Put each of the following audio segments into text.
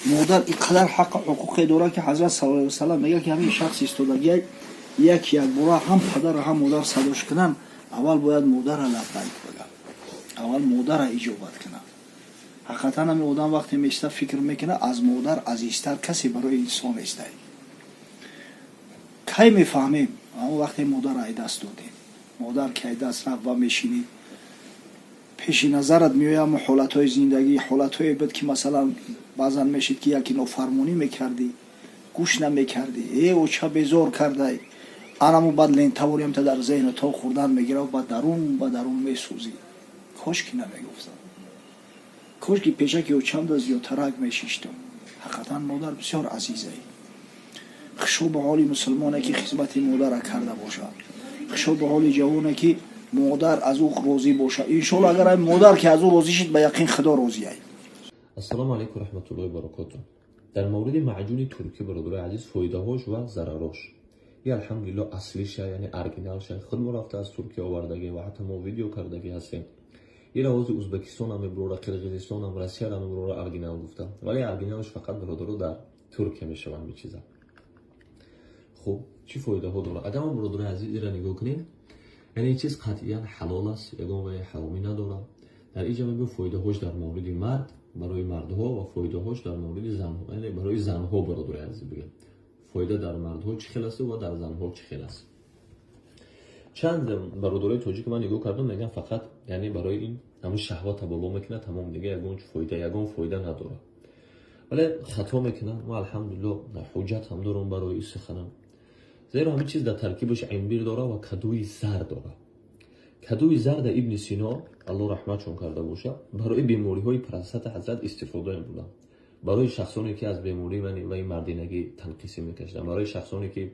مادر اینقدر حق حقوقی داره که حضرت صلی الله علیه و سلم میگه که همین شخص ایستادگی یک بار هم پدر و هم مادر صداش کنن، اول باید مادر را لبیک بگه، اول مادر را اجابت کنه. حقیقتا همین آدم وقتی میسته فکر میکنه از مادر عزیزتر کسی برای انسان نیست. کی میفهمیم؟ اما وقتی مادر را دست دادیم، مادر که دست رفت و میشینی پیش نظرت میایم حالتهای زندگی، حالتهای بد که مثلا بعضا میشید که یکی نافرمانی میکردی، گوش نمیکردی، او چه بیزار کرده، انمو بعد لینتوری هم تا در ذهن تو خوردن میگیره و بعد درون میسوزی. کاش که نمیگفتم، کاش که پیشه که او چند از زیادترک میشیشتم. حقیقتا مادر بسیار عزیزه. خشو به حال مسلمانه که خدمت مادر را کرده باشه، خشو به حال جوانه که مادر از او راضی باشه. انشالله اگر مادر که از او راضی شد به یقین خدا راضی است. السلام علیکم و رحمت الله و برکاته. در مورد معجون ترکی برادر عزیز فایده هاش و ضرراش، یا الحمدلله اصلیش یعنی ارگینالش خود رفته از ترکیه آوردگی و حتی ما ویدیو کردگی هستیم. یه روز ازبکستان هم برادر، قرقیزستان هم، روسیه هم برادر ارگینال گفتم، ولی ارگینالش فقط برادر در ترکیه میشه من چیزا. خب چی فایده ها داره؟ اگر ما برادر عزیز را نگاه کنیم، یعنی این چیز قطعا حلال است، یگان و حرامی نداره. در اینجا میگم فایده هاش در مورد مرد برای مردها و فایده هاش در مورد زنها، یعنی برای زنها برادر عزیز بگم فایده در مردها چه خیلی است و در زنها چه خیلی است. چند برادرای توجیه که من نگاه کردم میگن فقط یعنی برای این همون شهوت بالا میکنه تمام، دیگه یگان فایده نداره. ولی خطا میکنن و الحمدلله حجت هم دارم برای این سخنم، زیرا همین چیز در ترکیبش عنبر داره و کدوی زر داره. کدوی زر در ابن سینا الله رحمتشون کرده باشه برای بیماری های پرستات حضرت استفاده می‌بردن، برای شخصانی که از بیماری و این مردینگی تنقیسی میکشیدن، برای شخصانی که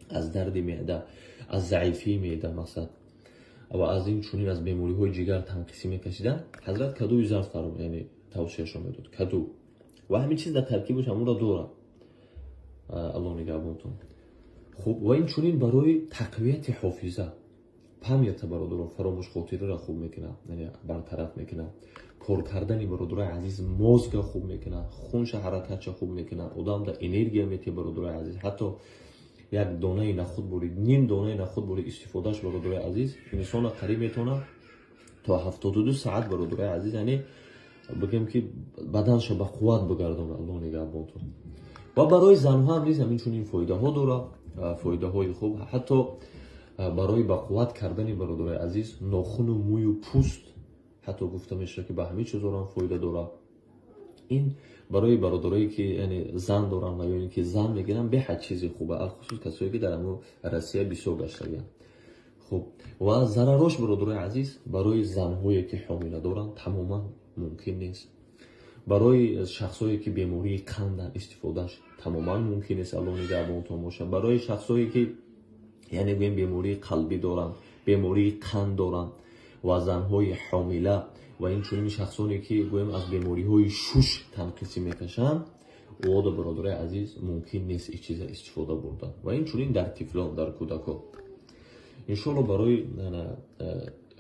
از درد معده، از ضعیفی معده مثلا و از این چنین از بیماری های جگر تنقیسی میکشیدن، حضرت کدوی زر فرام یعنی توصیهشون میداد کدو، و همین چیز در ترکیبش همون را داره. الله نگهبانتون. خب و این چنین برای تقویت حافظه، پامیت برادر فراموش خاطره را خوب میکنه، یعنی برطرف میکنه. کار کردن برادر عزیز مازگ خوب میکنه، خونش حرکتش خوب میکنه، آدم در انرژی میته برادر عزیز. حتی یک دانه نخود برید، نیم دانه نخود برید استفادهش برادر عزیز انسان قریب میتونه تا 72 ساعت برادر عزیز، یعنی بگم که بدنش به قوت بگردونه. الله نگهبانتون. و برای زنها هم نیز همین چنین فایده ها داره، فایده های خوب. حتی برای به قوت کردن برادر عزیز ناخن و موی و پوست حتی گفته میشه که به همین چیزا هم فایده داره. این برای برادرایی که یعنی زن دارن و یا اینکه زن میگیرن به هر چیزی خوبه، الخصوص کسایی که در امو روسیه بیسو گشتن. خب و ضرراش برادر عزیز برای زنهایی که حامله دارن تماما ممکن نیست. برای شخصایی که بیماری قند استفادهش تماما ممکن نیست. الله نگهبانتون باشه. برای شخصایی که یعنی بگیم بیماری قلبی دارن، بیماری قند دارن و زنهای حامله و این چنین شخصانی که گویم از بیماری های شوش تنقیسی میکشن، او دا برادر عزیز ممکن نیست این چیز استفاده بردن و این چنین در طفلان، در کودکان. انشالله برای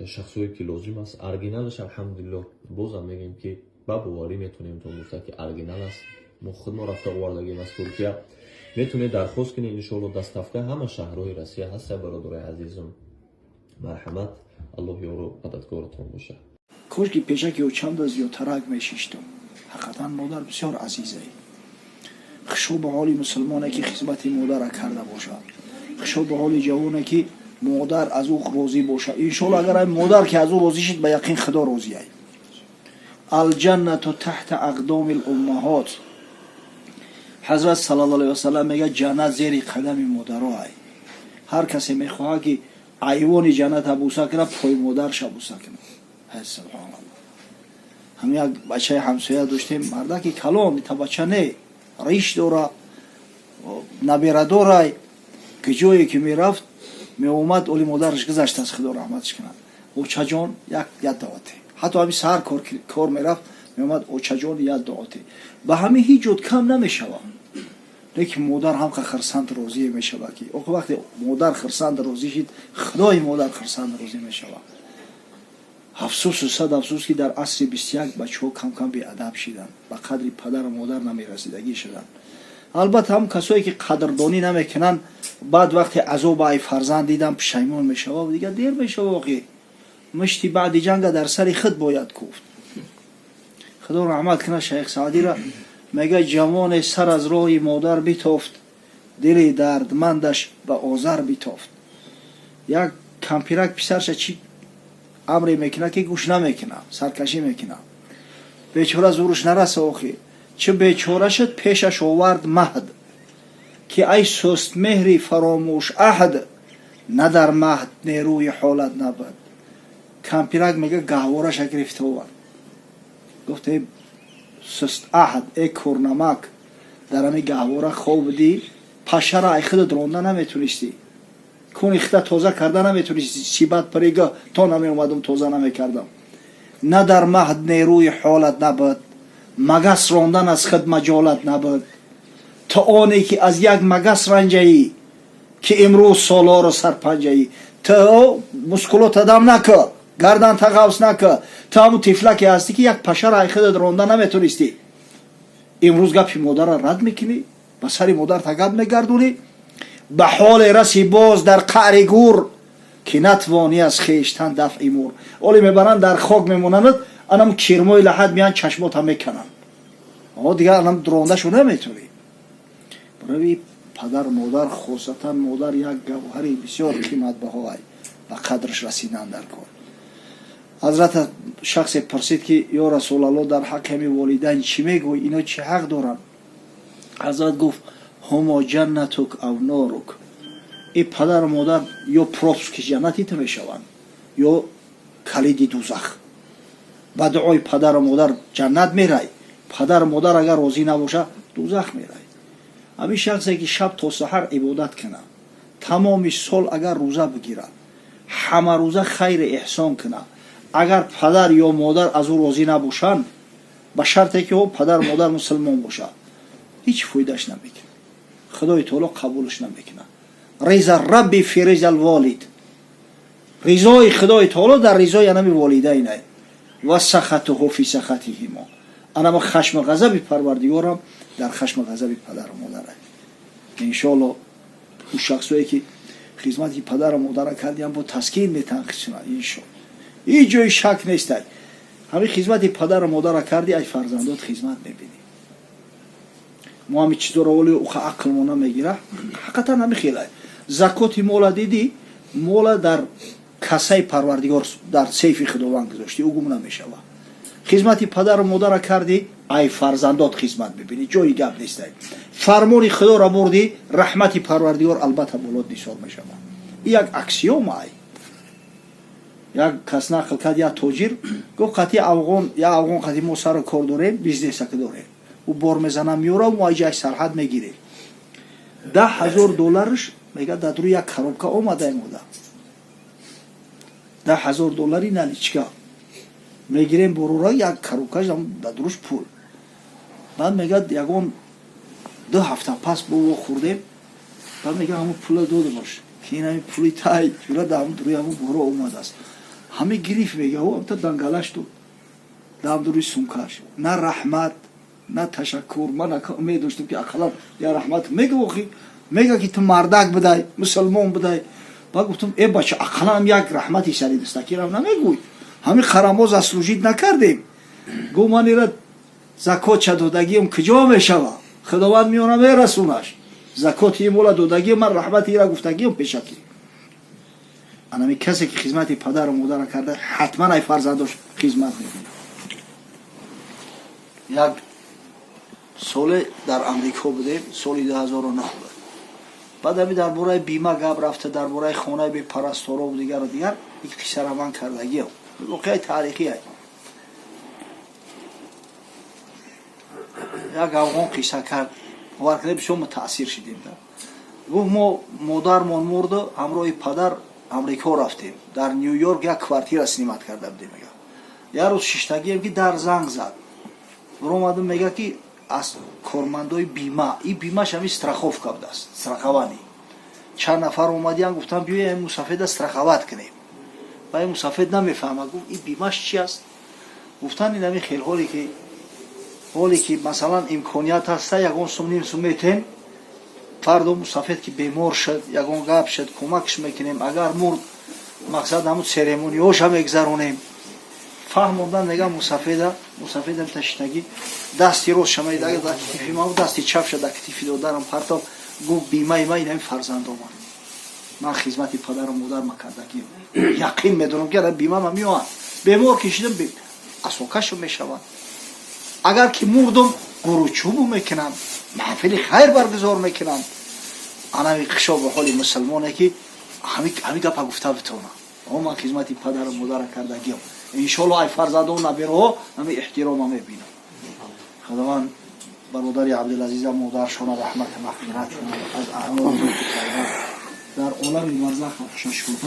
شخصایی که لازم است ارگینالش الحمدلله بازم میگیم که با باوری میتونیم تو گفته که ارگینال است. ما خود ما رفته آوردگیم از ترکیه، میتونه درخواست کنی انشالله دستافته همه شهرهای روسیه هست. برادر عزیزم مرحمت، الله یارو مددگارتون باشه. کاش که پیشه که او چند از زیادترک میشیشتم. حقیقتا مادر بسیار عزیزه. خشو به حال مسلمانه که خدمت مادر را کرده باشه، خشو به حال جوانه که مادر از او راضی باشه. انشالله اگر مادر که از او راضی شد به یقین خدا راضی است. الجنة تحت اقدام الامهات. حضرت صلی الله علیه و سلم میگه جنت زیر قدم مادرها. هر کسی میخواد که ایوان جنت بوسه کنه پای مادرش بوسه کنه. سبحان الله. هم یک بچه همسایه داشتیم، مرده که کلام تا بچه نه ریش داره نبیره داره، که جایی که میرفت می اومد اولی مادرش گذشت از خدا رحمتش کنه. اوچه جان یک دعاته، حتی همین سهر کار میرفت می اومد اوچه جان یک دعاته. به همین هیچ جد کم نمیشوه، لیکن مادر هم که خرسند روزی میشوه که وقتی مادر خرسند روزی شد خدای مادر خرسند روزی میشوه. افسوس و صد افسوس که در عصر 21 بچه‌ها کم کم بی‌ادب شدن، به قدر پدر و مادر نمی‌رسیدگی شدن. البته هم کسایی که قدردانی نمیکنن بعد وقتی عذاب ای فرزند دیدن پشیمون میشه و دیگه دیر میشه. واقعی مشتی بعد جنگ در سر خود باید کوفت. خدا رحمت کنه شیخ سعدی را، میگه جوان سر از راه مادر بیتافت، دل دردمندش به آذر بیتافت. یک کمپیرک پسرش چی امری میکنه که گوش نمیکنه، سرکشی میکنه، بیچاره زورش نرسه. آخی چه بیچاره شد پیشش آورد مهد، که ای سست مهری فراموش عهد، نه در مهد نیروی حالت نبود. کمپیرک میگه گهوارش گرفته آورد، گفته سست عهد ای کرنمک، در همی گهواره خواب دی پشه را ای خود درونده نمیتونستی، کونی خدا تازه کرده نمیتونستی، سیبت پریگه تا نمی اومدم تازه نمی کردم. نه در مهد نیروی حالت نبود، مگس راندن از خود مجالت نبود. تا آنی که از یک مگس رنجهی، که امروز سالار و سرپنجهی. تا مسکولات دم نکه، گردن تقوس نکه، تا همون تفلکی هستی که یک پشه را ای خود رانده نمیتونستی، امروز گپی مادر را رد میکنی، به سری مادر تگد میگردونی. به حال رسی باز در قعر گور، که نتوانی از خیشتن دفع مور. اولی میبرن در خاک میمونند، انم کرمای لحد میان چشمات هم میکنن، دیگه انم درانده شو نمیتونی. برای پدر مادر، خصوصا مادر یک گوهری بسیار قیمت بهای و قدرش رسیدن در کار. حضرت شخص پرسید که یا رسول الله در حق همی والدین چی میگوی، اینا چه حق دارن؟ حضرت گفت هما جنتک او نارک، این پدر و مادر یا پروپس که جنتی تو میشوند یا کلید دوزخ. با دعای پدر و مادر جنت میرای، پدر و مادر اگر راضی نباشه دوزخ میرای. همین شخصی که شب تا سحر عبادت کنه، تمام سال اگر روزه بگیره، همه روزه خیر احسان کنه، اگر پدر یا مادر از او راضی نباشن، به شرطی که او پدر و مادر مسلمان باشه، هیچ فایدهش نمیکنه، خدای تعالی قبولش نمیکنه. رضا ربی فی رضا الوالد، رضای خدای تعالی در رضای انم والدین و سخطه فی سخطهما، انم خشم و غضب پروردگارم در خشم و غضب پدر و مادر. ان شاء الله اون شخصایی که خدمت پدر و مادر کردیم با تسکین میتنقشن، ان شاء الله هیچ جای شک نیست. همین خدمت پدر و مادر کردی ای فرزندات خدمت میبینی. ما همین چیزا رو ولی او عقل ما نمیگیره. حقیقتا همین خیلی زکات مولا دیدی، مولا در کاسه پروردگار در سیف خداوند گذاشتی، او گم نمیشه. خدمت پدر و مادر کردی ای فرزندات خدمت ببینی، جای گپ نیست. فرمان خدا را بردی، رحمت پروردگار البته بالات نثار میشه. یک اکسیوم ای یک کس نقل کرد، یا تاجر گفت قطعی افغان یا افغان قطعی ما سر کار داریم، بیزنس که داریم، او بار میزنه میاره و مایجای سرحد میگیره. $10,000 میگه در روی یک کروبکا اومده موده. $10,000 نلیچکا میگیریم برورا یک کروبکاش در دروش پول. بعد میگه یکون 2 هفته پس بو خوردیم، بعد میگه همون پول داده باش که این همین پولی تای جوره دام دروی همون برو اومده است. همه گریف میگه او تا دنگلش تو دام دروی سومکاش. نه رحمت نه تشکر، من امید داشتم که اقلا یا رحمت میگه وخی میگه که تو مردک بدای مسلمان بدای. بعد گفتم ای بچه اقلا هم یک رحمتی سری دستکیرم نمیگوی، همین خراماز اسلوجید نکردیم. گو من ایرد زکات چه دادگیم کجا میشوه، خداوند میونه میرسونش. زکاتی مولا دادگی من رحمتی را گفتگیم پیشکی. انمی کسی که خدمت پدر و مادر کرده حتما ای فرزندش خدمت میکنه. یک سال در امریکا بودیم، سال 2009 بود. بعد همی در بورای بیمه گپ رفته، در بورای خانه بی پرستارا و دیگر و دیگر. یک پسر من کردگی هم واقعی تاریخی هست. یک افغان قصه کرد، ورکنه بسیار متاثر شدیم. گفت ما مادرمان مرده، همراه پدر امریکا رفتیم، در نیویورک یک کوارتیر سینمات کرده بودیم. یه روز ششتگی هم که در زنگ زد، برو اومدم میگه که از کارمندای بیمه، این بیمهش همی استراخوفکا بوده است، استراخوانی. چند نفر اومدیم گفتم بیایم مسافرت استراخوات کنیم. و این مسافر نمیفهمه. گفت این بیماش چی است؟ گفتن این همین خیلی حالی که مثلا امکانیت هست یکون سوم نیم سوم میتین فردا مسافر که بیمار شد یکون گپ شد کمکش میکنیم، اگر مرد مقصد همون سرمونی هاش هم اگذرونیم. فهموندن نگه مسافر تشنگی دستی روز شمایید اگر در کتیفی ما دستی چپ شد در کتیفی دادرم پرتاب. گفت بیمه ما این همین فرزند آمد، من خدمت پدر و مادر مکردگیم یقین میدونم که بیمه ما میوان بیمار کشیدم اسوکشو میشوند. اگر که مردم گروچوبو میکنم محفل خیر برگزار میکنم. انا خشاب به حال مسلمانه که همین گپا گفته بتونم ما خدمت پدر و مادر کردگیم. انشالله ای فرزندان نبیرو همین احترام هم میبینم. خداوند برادر عبدالعزیز مادرشون رحمت مغفرت از اعمال در عالم برزخ بخشش کنه.